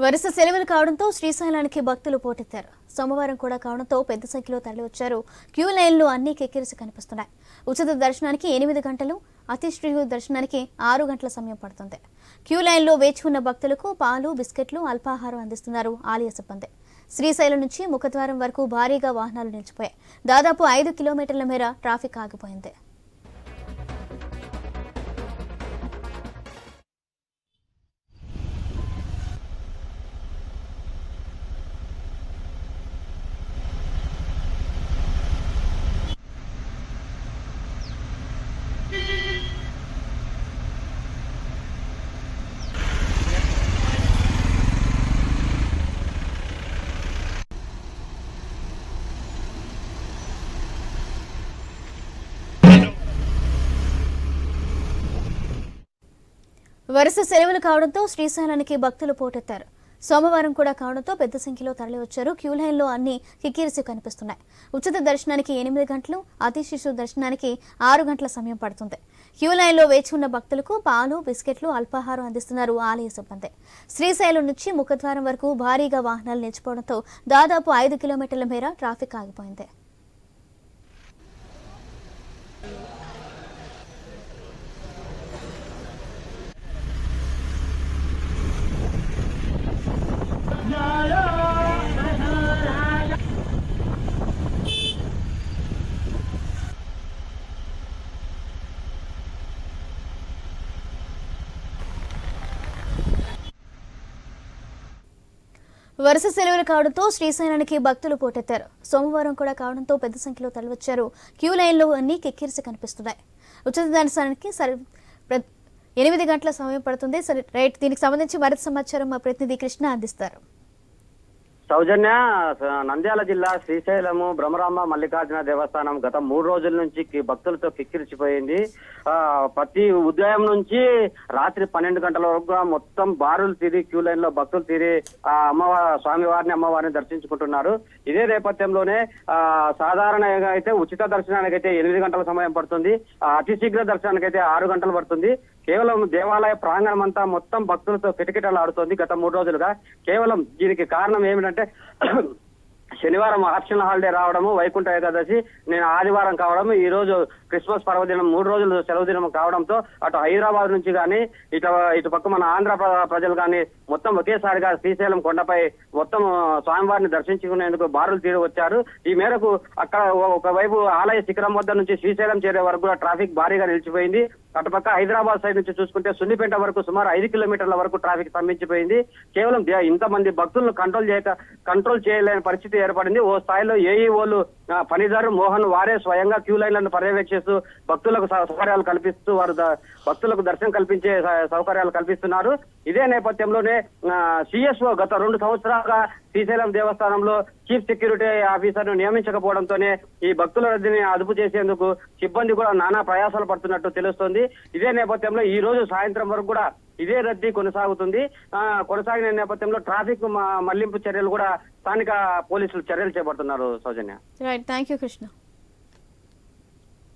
వరుస సెలవులు కావడంతో శ్రీశైలానికి భక్తులు పోటెత్తారు. సోమవారం కూడా కావడంతో పెద్ద సంఖ్యలో తరలివచ్చారు. క్యూ లైన్లు అన్ని కిక్కిరిసి కనిపిస్తున్నాయి. ఉచిత దర్శనానికి 8 గంటలు, అతిశ్రేయు దర్శనానికి 6 గంటల సమయం పడుతుంది. క్యూ లైన్లో వేచి ఉన్న భక్తులకు పాలు, బిస్కెట్లు, అల్పాహారం అందిస్తున్నారు ఆలయ సిబ్బంది. శ్రీశైలం నుంచి ముఖద్వారం వరకు భారీగా వాహనాలు నిలిచిపోయాయి. దాదాపు 5 కిలోమీటర్ల మేర ట్రాఫిక్ ఆగిపోయింది. వరుస సెలవులు కావడంతో శ్రీశైలానికి భక్తులు పోటెత్తారు. సోమవారం కూడా కావడంతో పెద్ద సంఖ్యలో తరలివచ్చారు. క్యూ లైన్లో అన్ని కిక్కిరిసి కనిపిస్తున్నాయి. ఉచిత దర్శనానికి 8 గంటలు, అతి శిశు దర్శనానికి 6 గంటల సమయం పడుతుంది. క్యూ లైన్లో వేచి ఉన్న భక్తులకు పాలు, బిస్కెట్లు, అల్పాహారం అందిస్తున్నారు ఆలయ సిబ్బంది. శ్రీశైలం నుంచి ముఖద్వారం వరకు భారీగా వాహనాలు నిలిచిపోవడంతో దాదాపు 5 కిలోమీటర్ల మేర ట్రాఫిక్ ఆగిపోయింది. వరుస సెలవులు కావడంతో శ్రీశైలానికి భక్తులు పోటెత్తారు. సోమవారం కూడా కావడంతో పెద్ద సంఖ్యలో తరలివచ్చారు. క్యూ లైన్లో అన్ని కిక్కిరిసి కనిపిస్తున్నాయి. ఉచిత దర్శనానికి 8 గంటల సమయం పడుతుంది. రైట్, దీనికి సంబంధించి మరింత సమాచారం మా ప్రతినిధి కృష్ణ అందిస్తారు. సౌజన్య, నంద్యాల జిల్లా శ్రీశైలము భ్రమరాంబ మల్లికార్జున దేవస్థానం గత 3 రోజుల నుంచి భక్తులతో కిక్కిరిచిపోయింది. ప్రతి ఉదయం నుంచి రాత్రి 12 గంటల వరకు మొత్తం బారులు తీరి క్యూ లైన్ లో భక్తులు తీరి అమ్మవారిని దర్శించుకుంటున్నారు. ఇదే నేపథ్యంలోనే సాధారణంగా అయితే ఉచిత దర్శనానికి అయితే 8 గంటల సమయం పడుతుంది. అతి శీఘ్ర దర్శనానికి అయితే 6 గంటలు పడుతుంది. కేవలం దేవాలయ ప్రాంగణం అంతా మొత్తం భక్తులతో కిటకిటలాడుతోంది గత 3 రోజులుగా. కేవలం దీనికి కారణం ఏమిటంటే శనివారం ఆప్షనల్ హాలిడే రావడము, వైకుంఠ ఏకాదశి నేను ఆదివారం కావడం, ఈ రోజు క్రిస్మస్ పర్వదినం 3 రోజులు సెలవు దినం కావడంతో అటు హైదరాబాద్ నుంచి కానీ ఇటు పక్క మన ఆంధ్ర ప్రజలు కానీ మొత్తం ఒకేసారిగా శ్రీశైలం కొండపై మొత్తం స్వామివారిని దర్శించుకునేందుకు బారులు తీరి వచ్చారు. ఈ మేరకు అక్కడ ఒకవైపు ఆలయ శిఖరం వద్ద నుంచి శ్రీశైలం చేరే వరకు కూడా ట్రాఫిక్ భారీగా నిలిచిపోయింది. అటుపక్క హైదరాబాద్ సైడ్ నుంచి చూసుకుంటే సున్నిపేట వరకు సుమారు 5 కిలోమీటర్ల వరకు ట్రాఫిక్ స్తంభించిపోయింది. కేవలం ఇంతమంది భక్తులను కంట్రోల్ చేయలేని పరిస్థితి ఏర్పడింది. ఓ స్థాయిలో ఏఈఓలు ఫణిధర్, మోహన్ వారే స్వయంగా క్యూ లైన్లను పర్యవేక్షిస్తూ భక్తులకు సౌకర్యాలు కల్పిస్తూ భక్తులకు దర్శనం కల్పించే సౌకర్యాలు కల్పిస్తున్నారు. ఇదే నేపథ్యంలోనే సిఎస్ఓ గత 2 సంవత్సరాలుగా శ్రీశైలం దేవస్థానంలో చీఫ్ సెక్యూరిటీ ఆఫీసర్ ను నియమించకపోవడంతోనే ఈ భక్తుల రద్దీని అదుపు చేసేందుకు సిబ్బంది కూడా నానా ప్రయాసాలు పడుతున్నట్టు తెలుస్తోంది. ఇదే నేపథ్యంలో ఈ రోజు సాయంత్రం వరకు కూడా ఇదే రద్దీ కొనసాగుతుంది. కొనసాగిన నేపథ్యంలో ట్రాఫిక్ మళ్లింపు చర్యలు కూడా స్థానిక పోలీసులు చర్యలు చేపడుతున్నారు. సౌజన్య, రైట్, థ్యాంక్ యూ కృష్ణ.